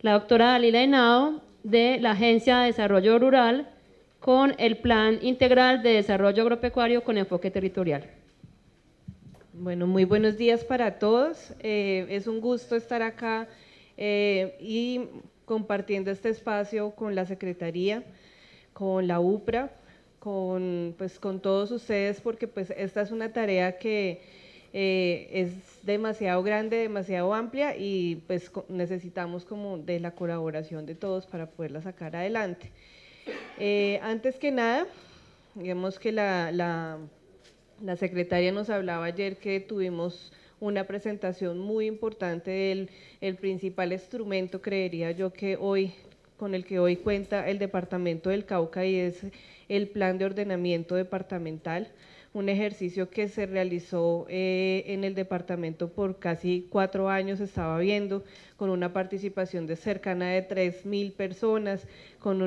la doctora Dalila Henao, de la Agencia de Desarrollo Rural, con el Plan Integral de Desarrollo Agropecuario con enfoque territorial. Bueno, muy buenos días para todos. Es un gusto estar acá y compartiendo este espacio con la Secretaría, con la UPRA, con todos ustedes, porque pues esta es una tarea que es demasiado grande, demasiado amplia y pues necesitamos como de la colaboración de todos para poderla sacar adelante. Antes que nada, digamos que la secretaria nos hablaba ayer que tuvimos una presentación muy importante del el principal instrumento, creería yo, que hoy, con el que hoy cuenta el departamento del Cauca, y es el plan de ordenamiento departamental, un ejercicio que se realizó en el departamento por casi 4 años, estaba viendo, con una participación de cercana de 3.000 personas, con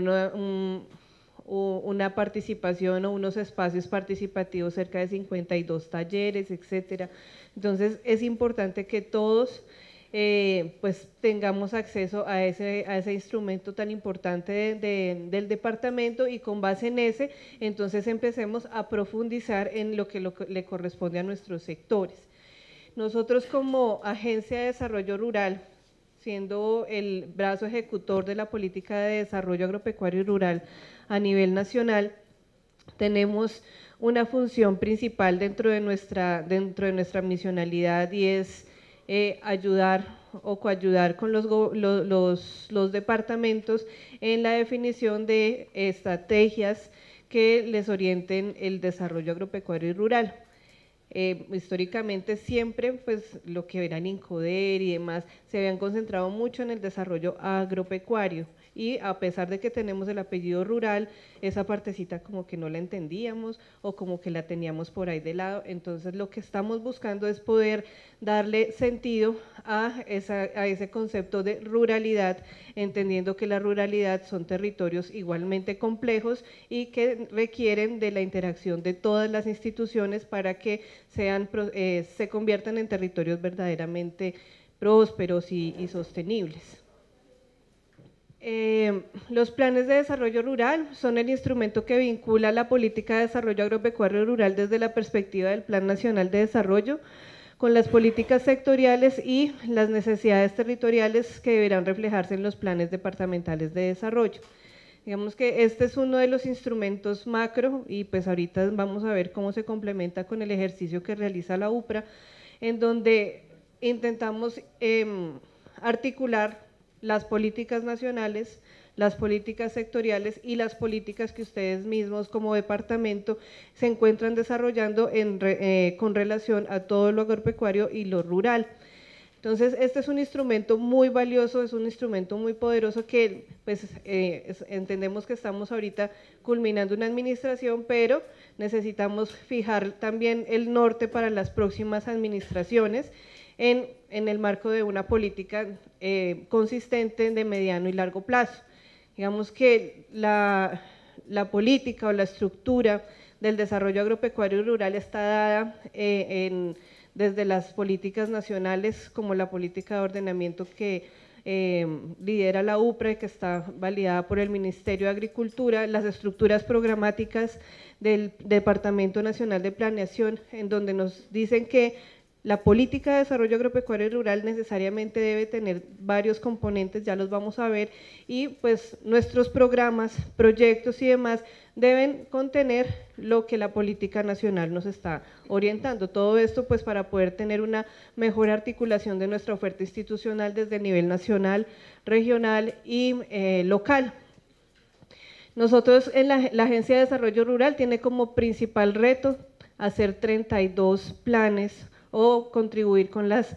una participación o unos espacios participativos, cerca de 52 talleres, etcétera. Entonces es importante que todos pues tengamos acceso a ese instrumento tan importante del departamento, y con base en ese, entonces empecemos a profundizar en lo que le corresponde a nuestros sectores. Nosotros como Agencia de Desarrollo Rural, siendo el brazo ejecutor de la política de desarrollo agropecuario y rural a nivel nacional, tenemos una función principal dentro de nuestra misionalidad, y es ayudar o coayudar con los departamentos en la definición de estrategias que les orienten el desarrollo agropecuario y rural. Históricamente siempre, pues lo que eran INCODER y demás, se habían concentrado mucho en el desarrollo agropecuario, y a pesar de que tenemos el apellido rural, esa partecita como que no la entendíamos o como que la teníamos por ahí de lado. Entonces lo que estamos buscando es poder darle sentido a ese concepto de ruralidad, entendiendo que la ruralidad son territorios igualmente complejos y que requieren de la interacción de todas las instituciones para que se conviertan en territorios verdaderamente prósperos y sostenibles. Los planes de desarrollo rural son el instrumento que vincula la política de desarrollo agropecuario rural desde la perspectiva del Plan Nacional de Desarrollo con las políticas sectoriales y las necesidades territoriales que deberán reflejarse en los planes departamentales de desarrollo. Digamos que este es uno de los instrumentos macro, y pues ahorita vamos a ver cómo se complementa con el ejercicio que realiza la UPRA, en donde intentamos articular las políticas nacionales, las políticas sectoriales y las políticas que ustedes mismos como departamento se encuentran desarrollando con relación a todo lo agropecuario y lo rural. Entonces, este es un instrumento muy valioso, es un instrumento muy poderoso que pues entendemos que estamos ahorita culminando una administración, pero necesitamos fijar también el norte para las próximas administraciones en el marco de una política consistente de mediano y largo plazo. Digamos que la política o la estructura del desarrollo agropecuario y rural está dada desde las políticas nacionales, como la política de ordenamiento que lidera la UPRA y que está validada por el Ministerio de Agricultura, las estructuras programáticas del Departamento Nacional de Planeación, en donde nos dicen que la política de desarrollo agropecuario y rural necesariamente debe tener varios componentes, ya los vamos a ver, y pues nuestros programas, proyectos y demás deben contener lo que la política nacional nos está orientando. Todo esto pues para poder tener una mejor articulación de nuestra oferta institucional desde el nivel nacional, regional y local. Nosotros en la Agencia de Desarrollo Rural tiene como principal reto hacer 32 planes o contribuir con las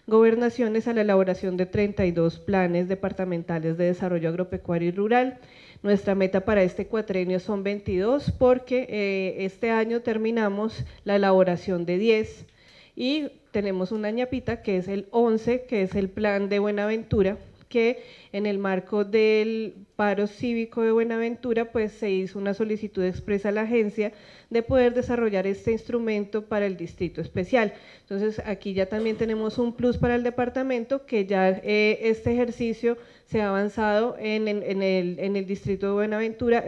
gobernaciones a la elaboración de 32 planes departamentales de desarrollo agropecuario y rural. Nuestra meta para este cuatrenio son 22, porque este año terminamos la elaboración de 10 y tenemos una ñapita que es el 11, que es el plan de Buenaventura, que en el marco del paro cívico de Buenaventura, pues se hizo una solicitud expresa a la agencia de poder desarrollar este instrumento para el distrito especial. Entonces, aquí ya también tenemos un plus para el departamento, que ya este ejercicio se ha avanzado en el distrito de Buenaventura.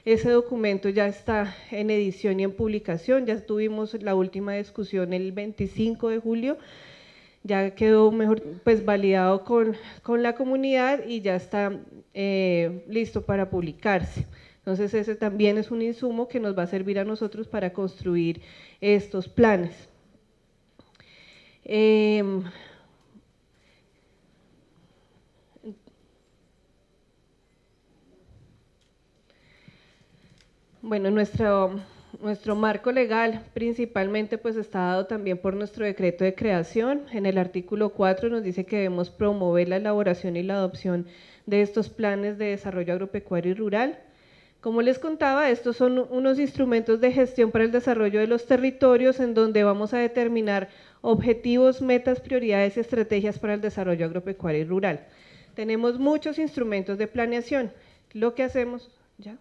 Ese documento ya está en edición y en publicación, ya tuvimos la última discusión el 25 de julio, ya quedó mejor, pues validado con la comunidad y ya está listo para publicarse. Entonces ese también es un insumo que nos va a servir a nosotros para construir estos planes. Bueno, nuestro marco legal principalmente pues está dado también por nuestro decreto de creación. En el artículo 4 nos dice que debemos promover la elaboración y la adopción de estos planes de desarrollo agropecuario y rural. Como les contaba, estos son unos instrumentos de gestión para el desarrollo de los territorios en donde vamos a determinar objetivos, metas, prioridades y estrategias para el desarrollo agropecuario y rural. Tenemos muchos instrumentos de planeación. Lo que hacemos, ¿ya?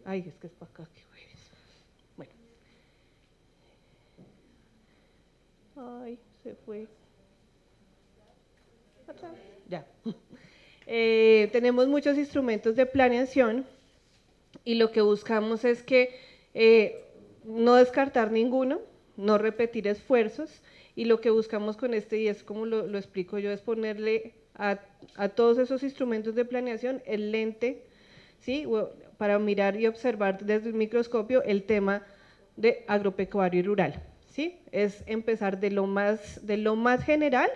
Ay, es que es para acá, qué jueves. Bueno. Ay, se fue. Ya. Tenemos muchos instrumentos de planeación y lo que buscamos es que no descartar ninguno, no repetir esfuerzos, y lo que buscamos con este, y es como lo explico yo, es ponerle a todos esos instrumentos de planeación el lente, ¿sí?, para mirar y observar desde el microscopio el tema de agropecuario y rural, ¿sí? Es empezar de lo más general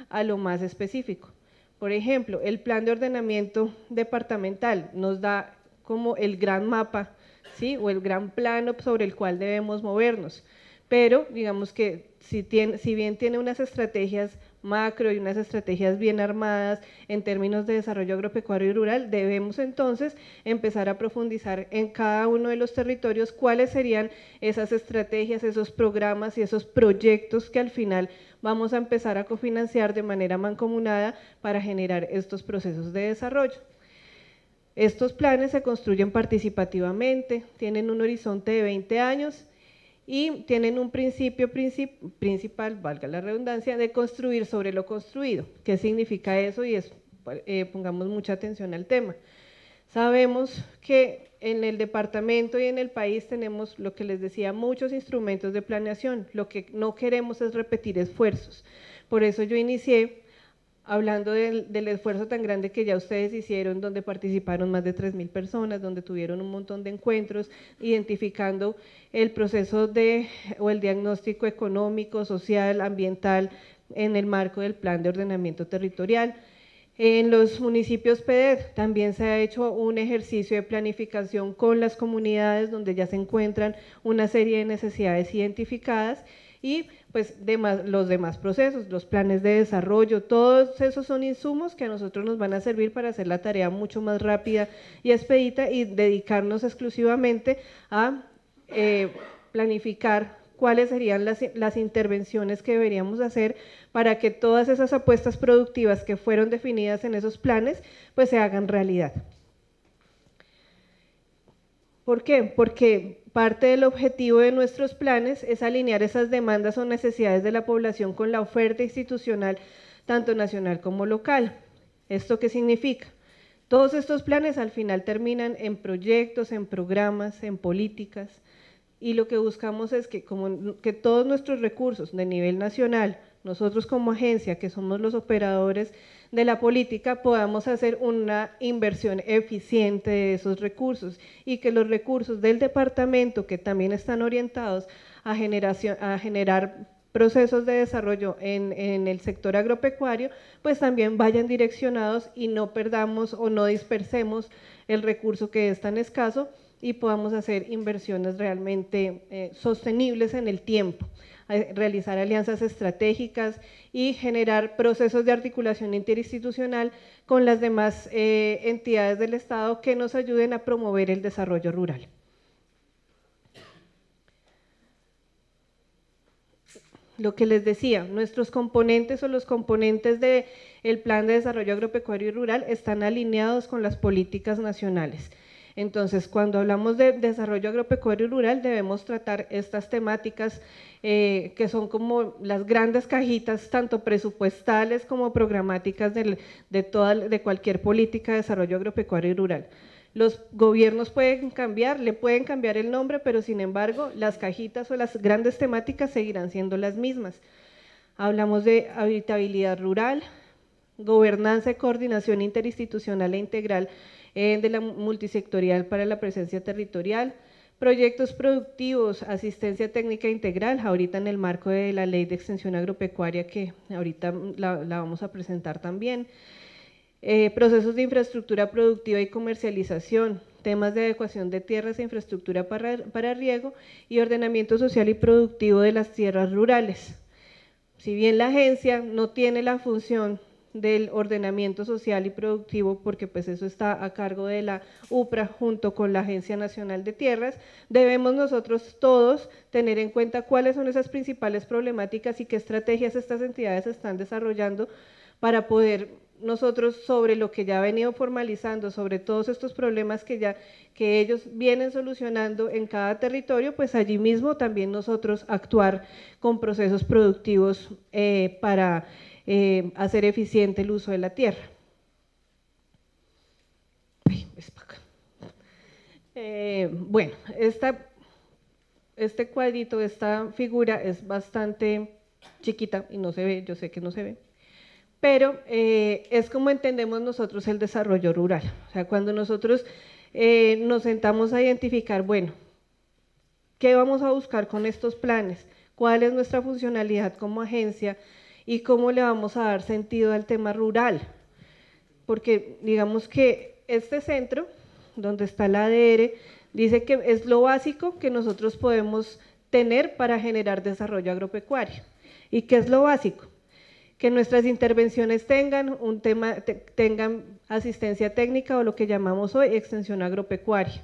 a lo más específico. Por ejemplo, el plan de ordenamiento departamental nos da como el gran mapa, ¿sí?, o el gran plano sobre el cual debemos movernos, pero digamos que si bien tiene unas estrategias macro y unas estrategias bien armadas en términos de desarrollo agropecuario y rural, debemos entonces empezar a profundizar en cada uno de los territorios cuáles serían esas estrategias, esos programas y esos proyectos que al final vamos a empezar a cofinanciar de manera mancomunada para generar estos procesos de desarrollo. Estos planes se construyen participativamente, tienen un horizonte de 20 años y tienen un principio principal, valga la redundancia, de construir sobre lo construido. ¿Qué significa eso? Y pongamos mucha atención al tema. Sabemos que en el departamento y en el país tenemos, lo que les decía, muchos instrumentos de planeación. Lo que no queremos es repetir esfuerzos. Por eso yo inicié hablando del esfuerzo tan grande que ya ustedes hicieron, donde participaron más de 3.000 personas, donde tuvieron un montón de encuentros, identificando el proceso o el diagnóstico económico, social, ambiental, en el marco del plan de ordenamiento territorial. En los municipios PEDED también se ha hecho un ejercicio de planificación con las comunidades, donde ya se encuentran una serie de necesidades identificadas, y pues los demás procesos, los planes de desarrollo, todos esos son insumos que a nosotros nos van a servir para hacer la tarea mucho más rápida y expedita y dedicarnos exclusivamente a planificar cuáles serían las intervenciones que deberíamos hacer para que todas esas apuestas productivas que fueron definidas en esos planes pues se hagan realidad. ¿Por qué? Porque parte del objetivo de nuestros planes es alinear esas demandas o necesidades de la población con la oferta institucional, tanto nacional como local. ¿Esto qué significa? Todos estos planes al final terminan en proyectos, en programas, en políticas, y lo que buscamos es que todos nuestros recursos de nivel nacional, nosotros como agencia, que somos los operadores de la política, podamos hacer una inversión eficiente de esos recursos y que los recursos del departamento, que también están orientados a generar procesos de desarrollo en el sector agropecuario, pues también vayan direccionados y no perdamos o no dispersemos el recurso que es tan escaso y podamos hacer inversiones realmente sostenibles en el tiempo, realizar alianzas estratégicas y generar procesos de articulación interinstitucional con las demás entidades del Estado que nos ayuden a promover el desarrollo rural. lo que les decía, nuestros componentes o los componentes del Plan de Desarrollo Agropecuario y Rural están alineados con las políticas nacionales. Entonces, cuando hablamos de desarrollo agropecuario y rural, debemos tratar estas temáticas que son como las grandes cajitas, tanto presupuestales como programáticas de cualquier política de desarrollo agropecuario y rural. Los gobiernos pueden cambiar, le pueden cambiar el nombre, pero sin embargo, las cajitas o las grandes temáticas seguirán siendo las mismas. Hablamos de habitabilidad rural, gobernanza y coordinación interinstitucional e integral de la multisectorial para la presencia territorial, proyectos productivos, asistencia técnica integral, ahorita en el marco de la Ley de Extensión Agropecuaria que ahorita la vamos a presentar también, procesos de infraestructura productiva y comercialización, temas de adecuación de tierras e infraestructura para riego y ordenamiento social y productivo de las tierras rurales. Si bien la agencia no tiene la función del ordenamiento social y productivo, porque pues eso está a cargo de la UPRA junto con la Agencia Nacional de Tierras, debemos nosotros todos tener en cuenta cuáles son esas principales problemáticas y qué estrategias estas entidades están desarrollando para poder nosotros, sobre lo que ya ha venido formalizando, sobre todos estos problemas que ellos vienen solucionando en cada territorio, pues allí mismo también nosotros actuar con procesos productivos para hacer eficiente el uso de la tierra. Bueno, este cuadrito, esta figura es bastante chiquita y no se ve, yo sé que no se ve, pero es como entendemos nosotros el desarrollo rural. O sea, cuando nosotros nos sentamos a identificar, bueno, ¿qué vamos a buscar con estos planes? ¿Cuál es nuestra funcionalidad como agencia? ¿Y cómo le vamos a dar sentido al tema rural? Porque digamos que este centro, donde está la ADR, dice que es lo básico que nosotros podemos tener para generar desarrollo agropecuario. ¿Y qué es lo básico? Que nuestras intervenciones tengan asistencia técnica o lo que llamamos hoy extensión agropecuaria.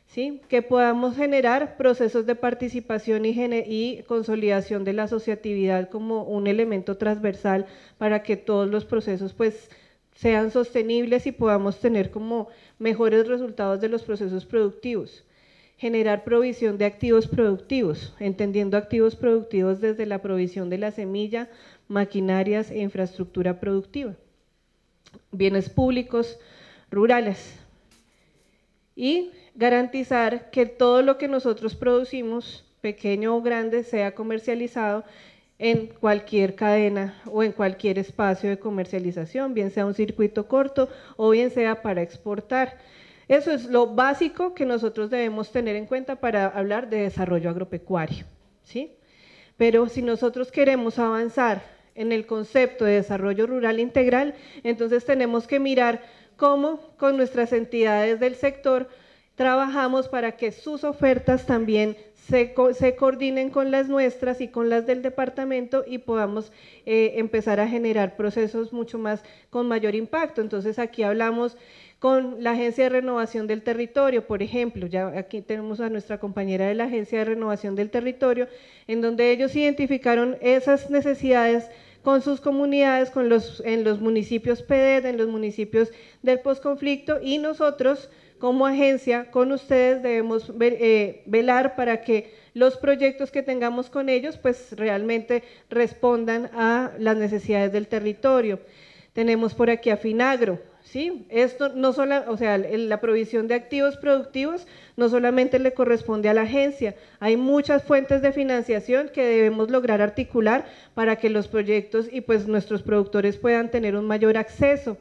¿Sí? Que podamos generar procesos de participación y consolidación de la asociatividad como un elemento transversal para que todos los procesos pues sean sostenibles y podamos tener como mejores resultados de los procesos productivos. Generar provisión de activos productivos, entendiendo activos productivos desde la provisión de la semilla, maquinarias e infraestructura productiva. Bienes públicos rurales. Y garantizar que todo lo que nosotros producimos, pequeño o grande, sea comercializado en cualquier cadena o en cualquier espacio de comercialización, bien sea un circuito corto o bien sea para exportar. Eso es lo básico que nosotros debemos tener en cuenta para hablar de desarrollo agropecuario, ¿sí? Pero si nosotros queremos avanzar en el concepto de desarrollo rural integral, entonces tenemos que mirar cómo con nuestras entidades del sector trabajamos para que sus ofertas también se coordinen con las nuestras y con las del departamento y podamos empezar a generar procesos mucho más con mayor impacto. Entonces aquí hablamos con la Agencia de Renovación del Territorio, por ejemplo, ya aquí tenemos a nuestra compañera de la Agencia de Renovación del Territorio, en donde ellos identificaron esas necesidades con sus comunidades, en los municipios PEDED, en los municipios del posconflicto, y nosotros como agencia, con ustedes debemos velar para que los proyectos que tengamos con ellos pues realmente respondan a las necesidades del territorio. Tenemos por aquí a Finagro, ¿sí? Esto no solo, o sea, la provisión de activos productivos no solamente le corresponde a la agencia, hay muchas fuentes de financiación que debemos lograr articular para que los proyectos y pues nuestros productores puedan tener un mayor acceso.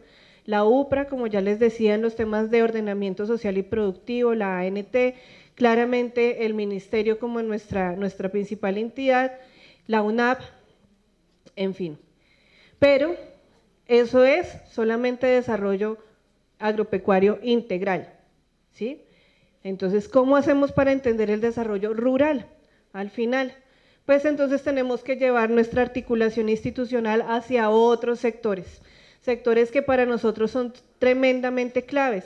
La UPRA, como ya les decía, en los temas de ordenamiento social y productivo, la ANT, claramente el Ministerio como nuestra principal entidad, la UNAP, en fin. Pero eso es solamente desarrollo agropecuario integral, ¿sí? Entonces, ¿cómo hacemos para entender el desarrollo rural? Al final, pues entonces tenemos que llevar nuestra articulación institucional hacia otros sectores que para nosotros son tremendamente claves.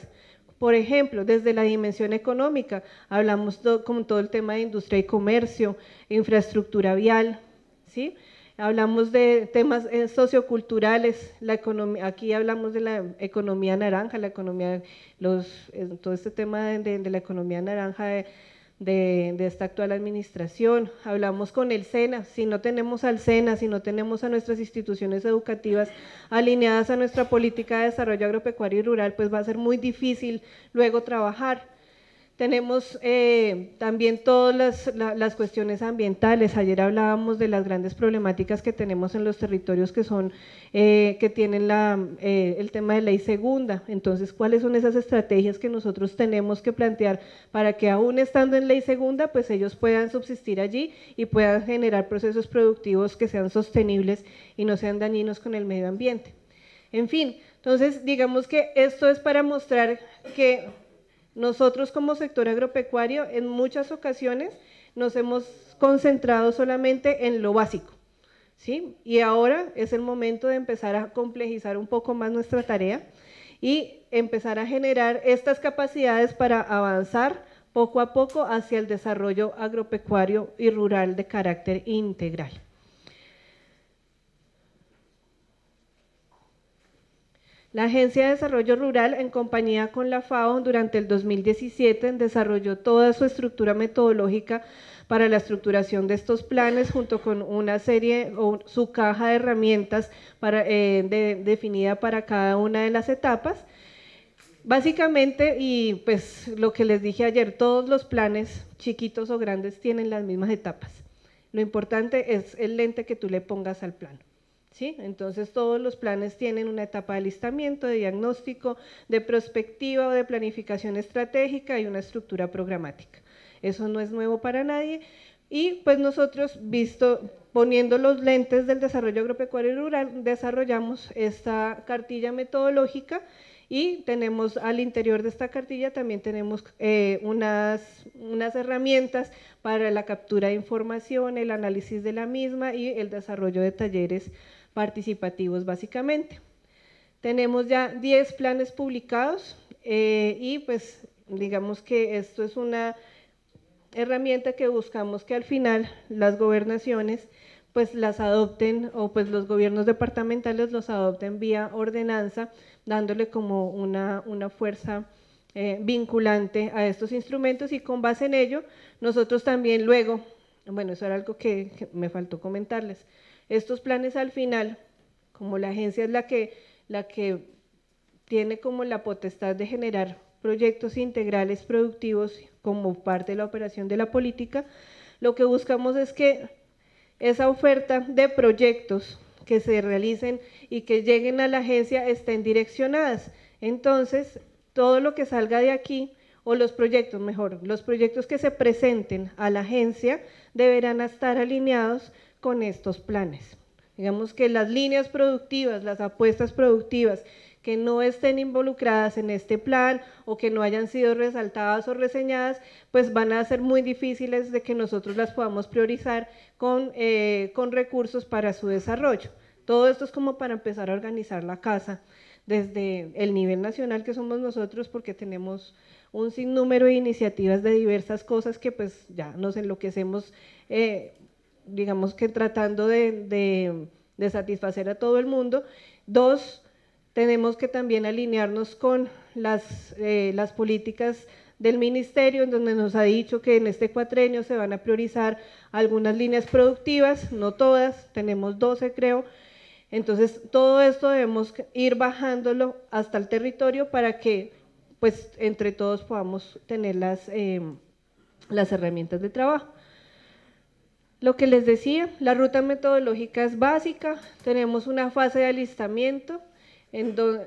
Por ejemplo, desde la dimensión económica, hablamos con todo el tema de industria y comercio, infraestructura vial, ¿sí? Hablamos de temas socioculturales, la economía, aquí hablamos de la economía naranja, la economía, todo este tema de la economía naranja de esta actual administración. Hablamos con el SENA, si no tenemos al SENA, si no tenemos a nuestras instituciones educativas alineadas a nuestra política de desarrollo agropecuario y rural, pues va a ser muy difícil luego trabajar. Tenemos también todas las cuestiones ambientales. Ayer hablábamos de las grandes problemáticas que tenemos en los territorios que tienen el tema de ley segunda. Entonces, ¿cuáles son esas estrategias que nosotros tenemos que plantear para que aún estando en ley segunda, pues ellos puedan subsistir allí y puedan generar procesos productivos que sean sostenibles y no sean dañinos con el medio ambiente? En fin, entonces digamos que esto es para mostrar que nosotros como sector agropecuario en muchas ocasiones nos hemos concentrado solamente en lo básico, ¿sí? Y ahora es el momento de empezar a complejizar un poco más nuestra tarea y empezar a generar estas capacidades para avanzar poco a poco hacia el desarrollo agropecuario y rural de carácter integral. La Agencia de Desarrollo Rural, en compañía con la FAO, durante el 2017 desarrolló toda su estructura metodológica para la estructuración de estos planes, junto con una serie o su caja de herramientas definida para cada una de las etapas. Básicamente, y pues lo que les dije ayer, todos los planes, chiquitos o grandes, tienen las mismas etapas. Lo importante es el lente que tú le pongas al plan. ¿Sí? Entonces todos los planes tienen una etapa de alistamiento, de diagnóstico, de prospectiva o de planificación estratégica y una estructura programática. Eso no es nuevo para nadie y pues nosotros, poniendo los lentes del desarrollo agropecuario y rural, desarrollamos esta cartilla metodológica y tenemos al interior de esta cartilla también tenemos unas herramientas para la captura de información, el análisis de la misma y el desarrollo de talleres participativos básicamente. Tenemos ya 10 planes publicados y pues digamos que esto es una herramienta que buscamos que al final las gobernaciones pues las adopten o pues los gobiernos departamentales los adopten vía ordenanza, dándole como una fuerza vinculante a estos instrumentos y con base en ello nosotros también luego, bueno, eso era algo que me faltó comentarles. Estos planes al final, como la agencia es la que tiene como la potestad de generar proyectos integrales productivos como parte de la operación de la política, lo que buscamos es que esa oferta de proyectos que se realicen y que lleguen a la agencia estén direccionadas. Entonces, todo lo que salga de aquí, o los proyectos, mejor, los proyectos que se presenten a la agencia deberán estar alineados con estos planes. Digamos que las líneas productivas, las apuestas productivas que no estén involucradas en este plan o que no hayan sido resaltadas o reseñadas, pues van a ser muy difíciles de que nosotros las podamos priorizar con recursos para su desarrollo. Todo esto es como para empezar a organizar la casa desde el nivel nacional que somos nosotros, porque tenemos un sinnúmero de iniciativas de diversas cosas que pues ya nos enloquecemos, digamos que tratando de satisfacer a todo el mundo. Dos, tenemos que también alinearnos con las políticas del ministerio, en donde nos ha dicho que en este cuatrenio se van a priorizar algunas líneas productivas, no todas, tenemos 12 creo. Entonces todo esto debemos ir bajándolo hasta el territorio para que pues entre todos podamos tener las herramientas de trabajo. Lo que les decía, la ruta metodológica es básica, tenemos una fase de alistamiento,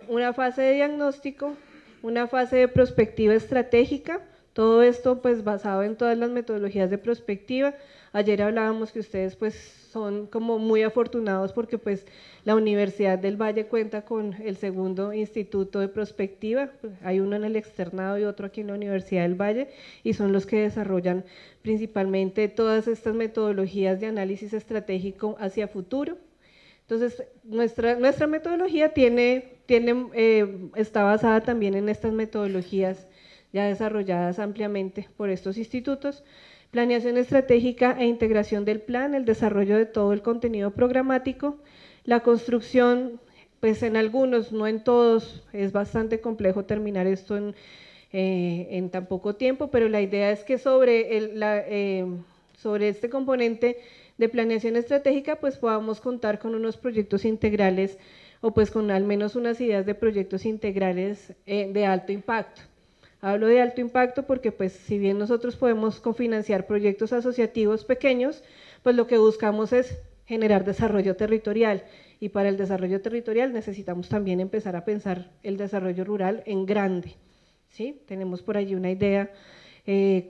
una fase de diagnóstico, una fase de prospectiva estratégica, todo esto pues basado en todas las metodologías de prospectiva. Ayer hablábamos que ustedes pues son como muy afortunados porque pues la Universidad del Valle cuenta con el segundo instituto de prospectiva, hay uno en el externado y otro aquí en la Universidad del Valle y son los que desarrollan principalmente todas estas metodologías de análisis estratégico hacia futuro. Entonces, nuestra metodología está basada también en estas metodologías ya desarrolladas ampliamente por estos institutos, Planeación estratégica e integración del plan, el desarrollo de todo el contenido programático, la construcción, pues en algunos, no en todos, es bastante complejo terminar esto en tan poco tiempo, pero la idea es que sobre este componente de planeación estratégica, pues podamos contar con unos proyectos integrales o pues con al menos unas ideas de proyectos integrales de alto impacto. Hablo de alto impacto porque pues si bien nosotros podemos cofinanciar proyectos asociativos pequeños, pues lo que buscamos es generar desarrollo territorial, y para el desarrollo territorial necesitamos también empezar a pensar el desarrollo rural en grande, ¿sí? Tenemos por allí una idea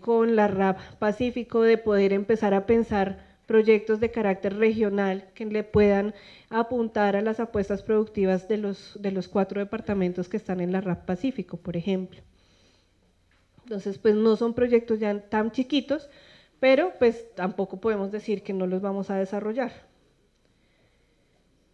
con la RAP Pacífico de poder empezar a pensar proyectos de carácter regional que le puedan apuntar a las apuestas productivas de los 4 departamentos que están en la RAP Pacífico, por ejemplo. Entonces, pues no son proyectos ya tan chiquitos, pero pues tampoco podemos decir que no los vamos a desarrollar.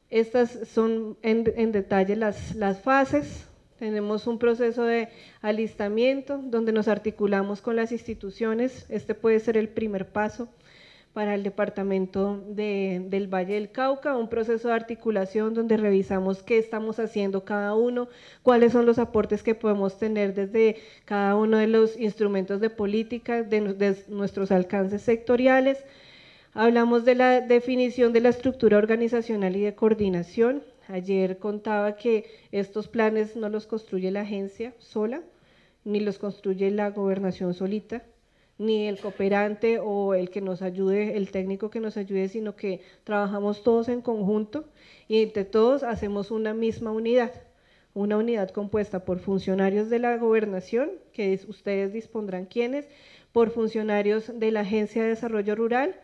Estas son en detalle las fases. Tenemos un proceso de alistamiento donde nos articulamos con las instituciones. Este puede ser el primer paso para el departamento del Valle del Cauca, un proceso de articulación donde revisamos qué estamos haciendo cada uno, cuáles son los aportes que podemos tener desde cada uno de los instrumentos de política, de nuestros alcances sectoriales. Hablamos de la definición de la estructura organizacional y de coordinación. Ayer contaba que estos planes no los construye la agencia sola, ni los construye la gobernación solita, ni el cooperante o el que nos ayude, el técnico que nos ayude, sino que trabajamos todos en conjunto y entre todos hacemos una misma unidad, una unidad compuesta por funcionarios de la gobernación, que ustedes dispondrán quiénes, por funcionarios de la Agencia de Desarrollo Rural,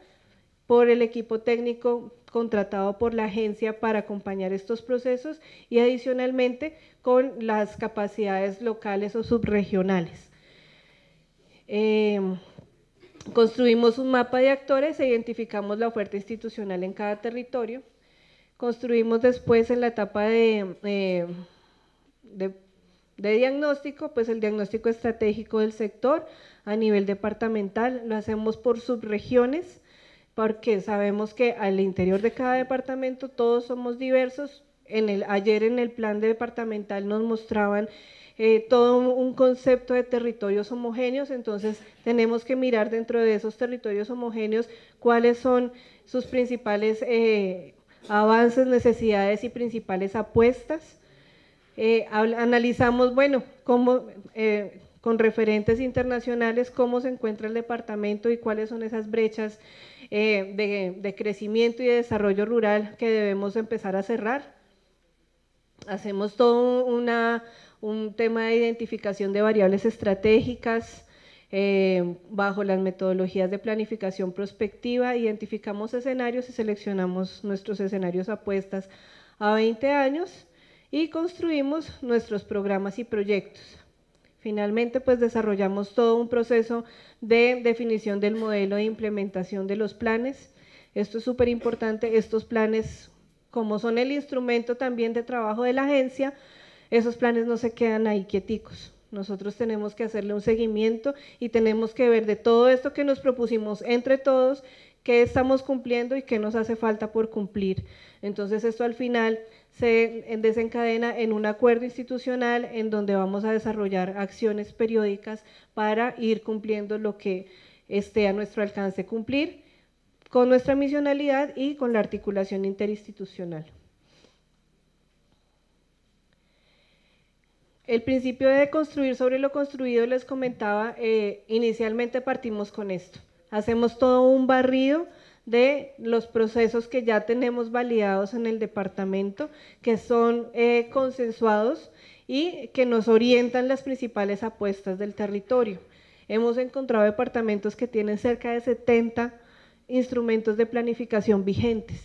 por el equipo técnico contratado por la agencia para acompañar estos procesos y adicionalmente con las capacidades locales o subregionales. Construimos un mapa de actores e identificamos la oferta institucional en cada territorio. Construimos después en la etapa de diagnóstico, pues el diagnóstico estratégico del sector a nivel departamental, lo hacemos por subregiones, porque sabemos que al interior de cada departamento todos somos diversos. Ayer en el plan departamental nos mostraban todo un concepto de territorios homogéneos, entonces tenemos que mirar dentro de esos territorios homogéneos cuáles son sus principales avances, necesidades y principales apuestas. Analizamos, bueno, cómo, con referentes internacionales, cómo se encuentra el departamento y cuáles son esas brechas de crecimiento y de desarrollo rural que debemos empezar a cerrar. Hacemos todo un tema de identificación de variables estratégicas bajo las metodologías de planificación prospectiva, identificamos escenarios y seleccionamos nuestros escenarios apuestas a 20 años y construimos nuestros programas y proyectos. Finalmente, pues desarrollamos todo un proceso de definición del modelo de implementación de los planes. Esto es súper importante, estos planes, como son el instrumento también de trabajo de la agencia, esos planes no se quedan ahí quieticos. Nosotros tenemos que hacerle un seguimiento y tenemos que ver de todo esto que nos propusimos entre todos, qué estamos cumpliendo y qué nos hace falta por cumplir. Entonces esto al final se desencadena en un acuerdo institucional en donde vamos a desarrollar acciones periódicas para ir cumpliendo lo que esté a nuestro alcance cumplir con nuestra misionalidad y con la articulación interinstitucional. El principio de construir sobre lo construido, les comentaba, inicialmente partimos con esto. Hacemos todo un barrido de los procesos que ya tenemos validados en el departamento, que son consensuados y que nos orientan las principales apuestas del territorio. Hemos encontrado departamentos que tienen cerca de 70 instrumentos de planificación vigentes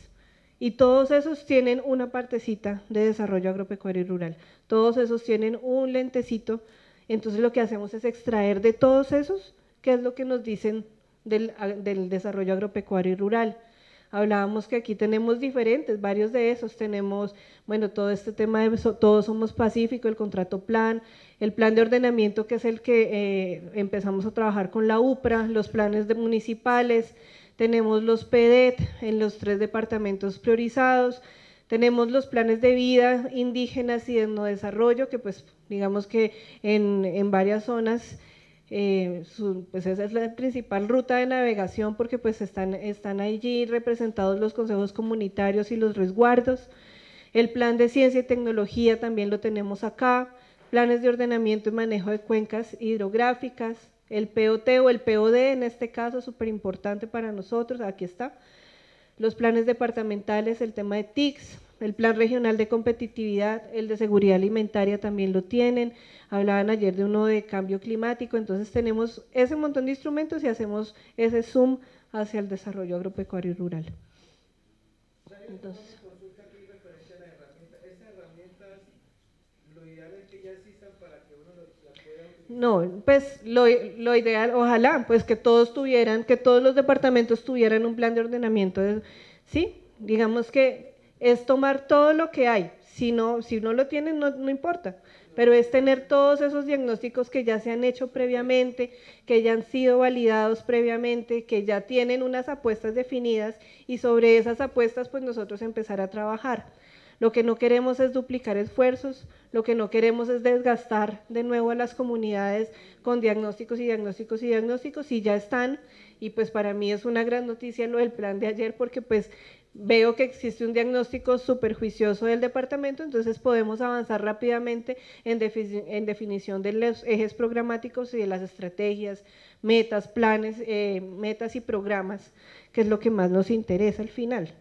y todos esos tienen una partecita de desarrollo agropecuario y rural, todos esos tienen un lentecito. Entonces lo que hacemos es extraer de todos esos qué es lo que nos dicen del desarrollo agropecuario y rural. Hablábamos que aquí tenemos diferentes, varios de esos, tenemos, bueno, todo este tema de Todos Somos Pacífico, el contrato plan, el plan de ordenamiento que es el que empezamos a trabajar con la UPRA, los planes municipales, tenemos los PEDET en los 3 departamentos priorizados, tenemos los planes de vida indígenas y de no desarrollo, que pues digamos que en varias zonas, pues esa es la principal ruta de navegación porque pues están allí representados los consejos comunitarios y los resguardos. El plan de ciencia y tecnología también lo tenemos acá, planes de ordenamiento y manejo de cuencas hidrográficas, el POT o el POD en este caso, súper importante para nosotros, aquí está. Los planes departamentales, el tema de TICS, el plan regional de competitividad, el de seguridad alimentaria también lo tienen, hablaban ayer de uno de cambio climático, entonces tenemos ese montón de instrumentos y hacemos ese zoom hacia el desarrollo agropecuario y rural. Entonces, no, pues lo ideal, ojalá, pues que todos los departamentos tuvieran un plan de ordenamiento, ¿sí? Digamos que es tomar todo lo que hay, si no lo tienen no importa, pero es tener todos esos diagnósticos que ya se han hecho previamente, que ya han sido validados previamente, que ya tienen unas apuestas definidas y sobre esas apuestas pues nosotros empezar a trabajar. Lo que no queremos es duplicar esfuerzos, lo que no queremos es desgastar de nuevo a las comunidades con diagnósticos y diagnósticos y diagnósticos, y ya están, y pues para mí es una gran noticia lo del plan de ayer, porque pues veo que existe un diagnóstico súper juicioso del departamento, entonces podemos avanzar rápidamente en definición de los ejes programáticos y de las estrategias, metas, planes, metas y programas, que es lo que más nos interesa al final.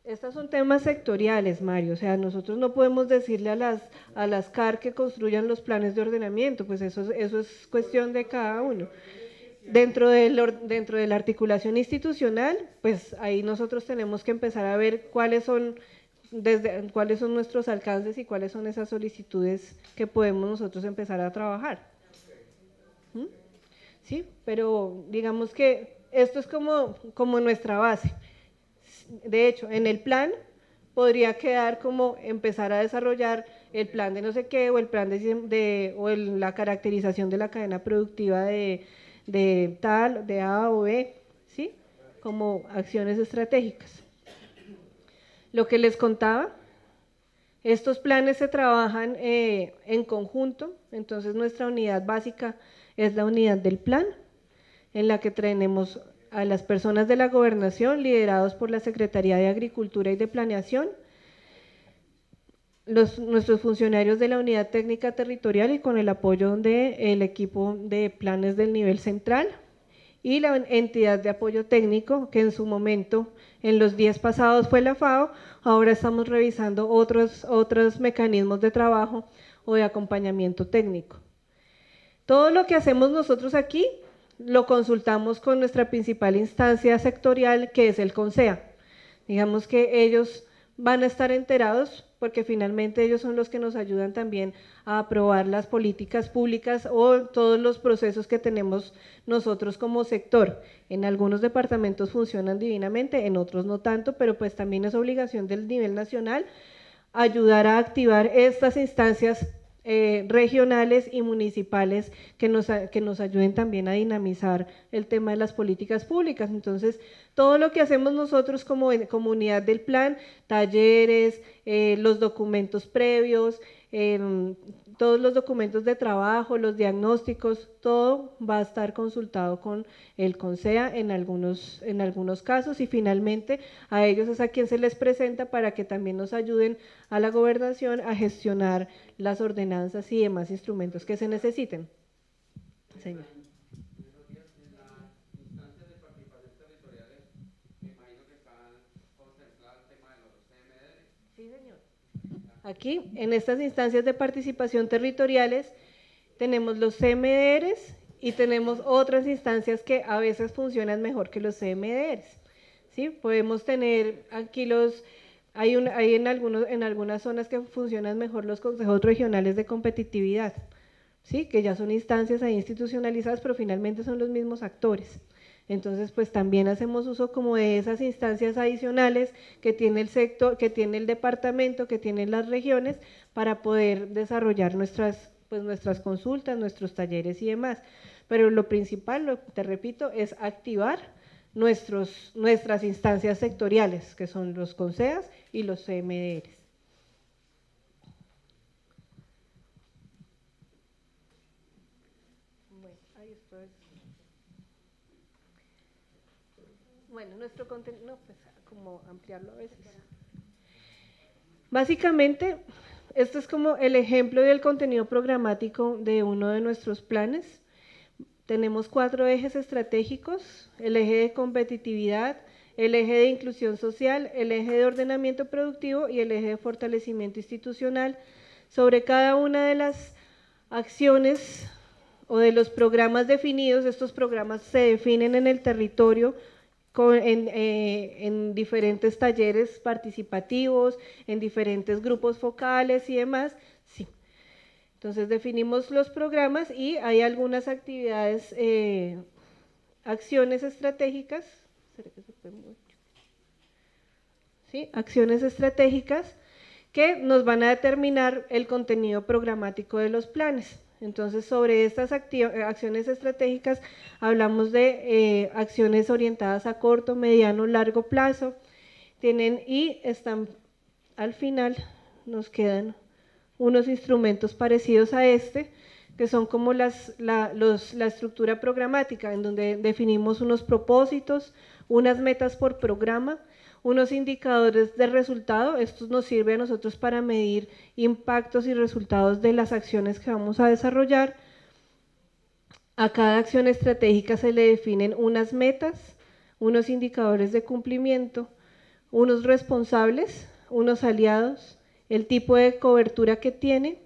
Estos son temas sectoriales, Mario, o sea, nosotros no podemos decirle a las CAR que construyan los planes de ordenamiento, pues eso es cuestión de cada uno. Dentro de la articulación institucional, pues ahí nosotros tenemos que empezar a ver cuáles son nuestros alcances y cuáles son esas solicitudes que podemos nosotros empezar a trabajar. ¿Mm? Sí, pero digamos que esto es como nuestra base. De hecho, en el plan podría quedar como empezar a desarrollar el plan de no sé qué, o el plan la caracterización de la cadena productiva de tal, de A o B, ¿sí? Como acciones estratégicas. Lo que les contaba, estos planes se trabajan en conjunto, entonces nuestra unidad básica es la unidad del plan, en la que tenemos a las personas de la gobernación liderados por la Secretaría de Agricultura y de Planeación, nuestros funcionarios de la unidad técnica territorial y con el apoyo del equipo de planes del nivel central y la entidad de apoyo técnico que en su momento, en los 10 pasados fue la FAO, ahora estamos revisando otros mecanismos de trabajo o de acompañamiento técnico. Todo lo que hacemos nosotros aquí lo consultamos con nuestra principal instancia sectorial, que es el CONSEA. Digamos que ellos van a estar enterados porque finalmente ellos son los que nos ayudan también a aprobar las políticas públicas o todos los procesos que tenemos nosotros como sector. En algunos departamentos funcionan divinamente, en otros no tanto, pero pues también es obligación del nivel nacional ayudar a activar estas instancias regionales y municipales que nos ayuden también a dinamizar el tema de las políticas públicas. Entonces, todo lo que hacemos nosotros como unidad del plan, talleres, los documentos previos, todos los documentos de trabajo, los diagnósticos, todo va a estar consultado con el CONSEA en algunos casos, y finalmente a ellos es a quien se les presenta para que también nos ayuden a la gobernación a gestionar las ordenanzas y demás instrumentos que se necesiten. Señor. Sí, señor. Aquí, en estas instancias de participación territoriales, tenemos los CMDRs y tenemos otras instancias que a veces funcionan mejor que los CMDRs, ¿sí? Podemos tener aquí Hay en algunas zonas que funcionan mejor los consejos regionales de competitividad, ¿sí? Que ya son instancias ahí institucionalizadas, pero finalmente son los mismos actores. Entonces, pues también hacemos uso como de esas instancias adicionales que tiene el sector, que tiene el departamento, que tienen las regiones, para poder desarrollar nuestras consultas, nuestros talleres y demás. Pero lo principal, te repito, es activar nuestras instancias sectoriales, que son los CONSEAS y los CMDRs. Bueno, nuestro contenido, no, pues como ampliarlo a veces. Básicamente, este es como el ejemplo del contenido programático de uno de nuestros planes. Tenemos 4 ejes estratégicos: el eje de competitividad, el eje de inclusión social, el eje de ordenamiento productivo y el eje de fortalecimiento institucional. Sobre cada una de las acciones o de los programas definidos, estos programas se definen en el territorio en diferentes talleres participativos, en diferentes grupos focales y demás. Sí. Entonces definimos los programas y hay algunas actividades, acciones estratégicas, ¿sí? Acciones estratégicas que nos van a determinar el contenido programático de los planes. Entonces, sobre estas acciones estratégicas hablamos de acciones orientadas a corto, mediano, largo plazo. Y están al final, nos quedan unos instrumentos parecidos a este, que son como la estructura programática, en donde definimos unos propósitos, unas metas por programa, unos indicadores de resultado. Esto nos sirve a nosotros para medir impactos y resultados de las acciones que vamos a desarrollar. A cada acción estratégica se le definen unas metas, unos indicadores de cumplimiento, unos responsables, unos aliados, el tipo de cobertura que tiene,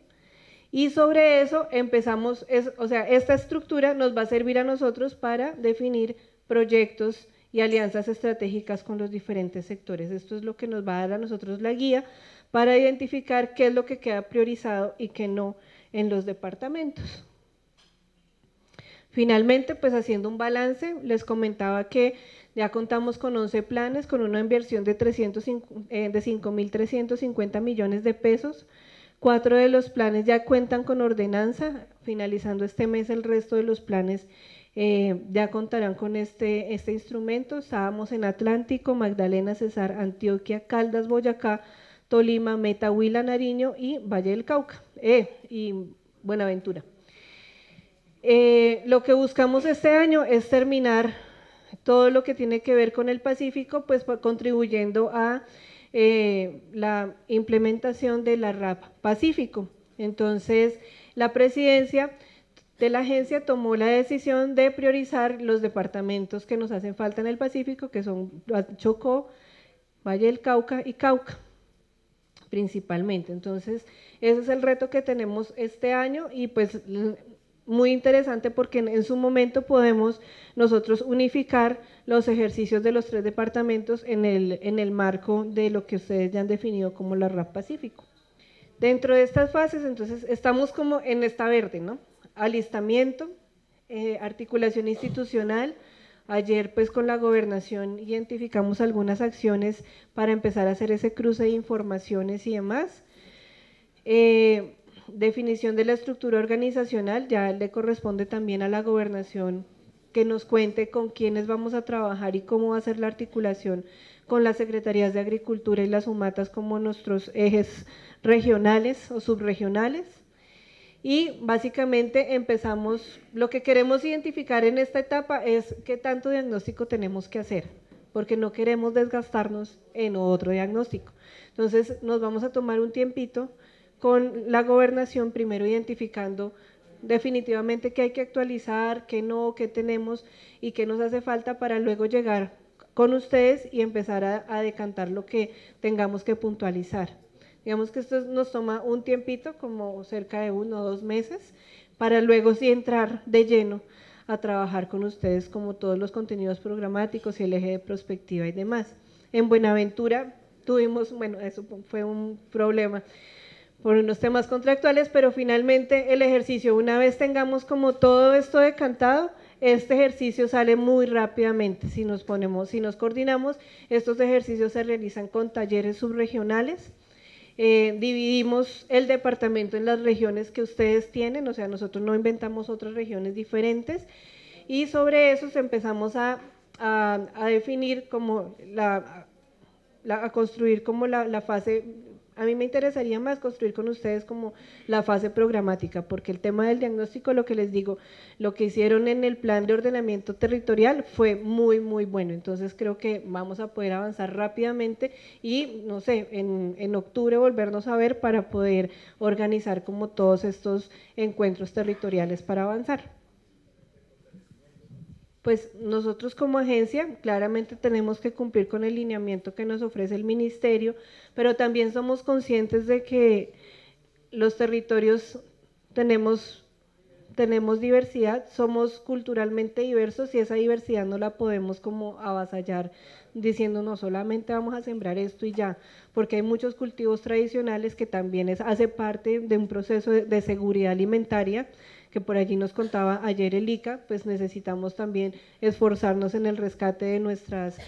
y sobre eso empezamos, esta estructura nos va a servir a nosotros para definir proyectos y alianzas estratégicas con los diferentes sectores. Esto es lo que nos va a dar a nosotros la guía para identificar qué es lo que queda priorizado y qué no en los departamentos. Finalmente, pues haciendo un balance, les comentaba que ya contamos con 11 planes, con una inversión de 5.350 millones de pesos. 4 de los planes ya cuentan con ordenanza. Finalizando este mes, el resto de los planes ya contarán con este instrumento. Estábamos en Atlántico, Magdalena, Cesar, Antioquia, Caldas, Boyacá, Tolima, Meta, Huila, Nariño y Valle del Cauca y Buenaventura. Lo que buscamos este año es terminar todo lo que tiene que ver con el Pacífico, pues contribuyendo a la implementación de la RAP Pacífico. Entonces, la presidencia de la agencia tomó la decisión de priorizar los departamentos que nos hacen falta en el Pacífico, que son Chocó, Valle del Cauca y Cauca, principalmente. Entonces, ese es el reto que tenemos este año y pues muy interesante porque en su momento podemos nosotros unificar los ejercicios de los 3 departamentos en el marco de lo que ustedes ya han definido como la RAP Pacífico. Dentro de estas fases, entonces, estamos como en esta verde, ¿no? Alistamiento, articulación institucional. Ayer pues con la gobernación identificamos algunas acciones para empezar a hacer ese cruce de informaciones y demás. Definición de la estructura organizacional, ya le corresponde también a la gobernación que nos cuente con quiénes vamos a trabajar y cómo va a ser la articulación con las secretarías de Agricultura y las UMATAS como nuestros ejes regionales o subregionales. Y básicamente empezamos, lo que queremos identificar en esta etapa es qué tanto diagnóstico tenemos que hacer, porque no queremos desgastarnos en otro diagnóstico. Entonces nos vamos a tomar un tiempito con la gobernación, primero identificando definitivamente qué hay que actualizar, qué no, qué tenemos y qué nos hace falta para luego llegar con ustedes y empezar a decantar lo que tengamos que puntualizar. Digamos que esto nos toma un tiempito, como cerca de 1 o 2 meses, para luego sí entrar de lleno a trabajar con ustedes como todos los contenidos programáticos y el eje de prospectiva y demás. En Buenaventura tuvimos, bueno, eso fue un problema por unos temas contractuales, pero finalmente el ejercicio, una vez tengamos como todo esto decantado, este ejercicio sale muy rápidamente. Si nos coordinamos, estos ejercicios se realizan con talleres subregionales. Dividimos el departamento en las regiones que ustedes tienen, o sea, nosotros no inventamos otras regiones diferentes, y sobre eso empezamos a definir como a construir como la fase. A mí me interesaría más construir con ustedes como la fase programática, porque el tema del diagnóstico, lo que les digo, lo que hicieron en el plan de ordenamiento territorial fue muy, muy bueno. Entonces creo que vamos a poder avanzar rápidamente y, no sé, en octubre volvernos a ver para poder organizar como todos estos encuentros territoriales para avanzar. Pues nosotros como agencia claramente tenemos que cumplir con el lineamiento que nos ofrece el ministerio, pero también somos conscientes de que los territorios tenemos diversidad, somos culturalmente diversos y esa diversidad no la podemos como avasallar diciendo no solamente vamos a sembrar esto y ya, porque hay muchos cultivos tradicionales que también hace parte de un proceso de seguridad alimentaria, que por allí nos contaba ayer el ICA, pues necesitamos también esforzarnos en el rescate de nuestras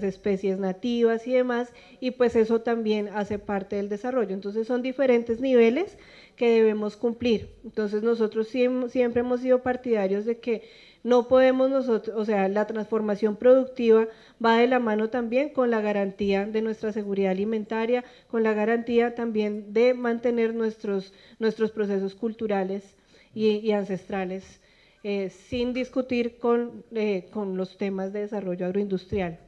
especies nativas y demás, y pues eso también hace parte del desarrollo. Entonces son diferentes niveles que debemos cumplir. Entonces nosotros siempre hemos sido partidarios de que no podemos nosotros, o sea, la transformación productiva va de la mano también con la garantía de nuestra seguridad alimentaria, con la garantía también de mantener nuestros procesos culturales y ancestrales, sin discutir con los temas de desarrollo agroindustrial.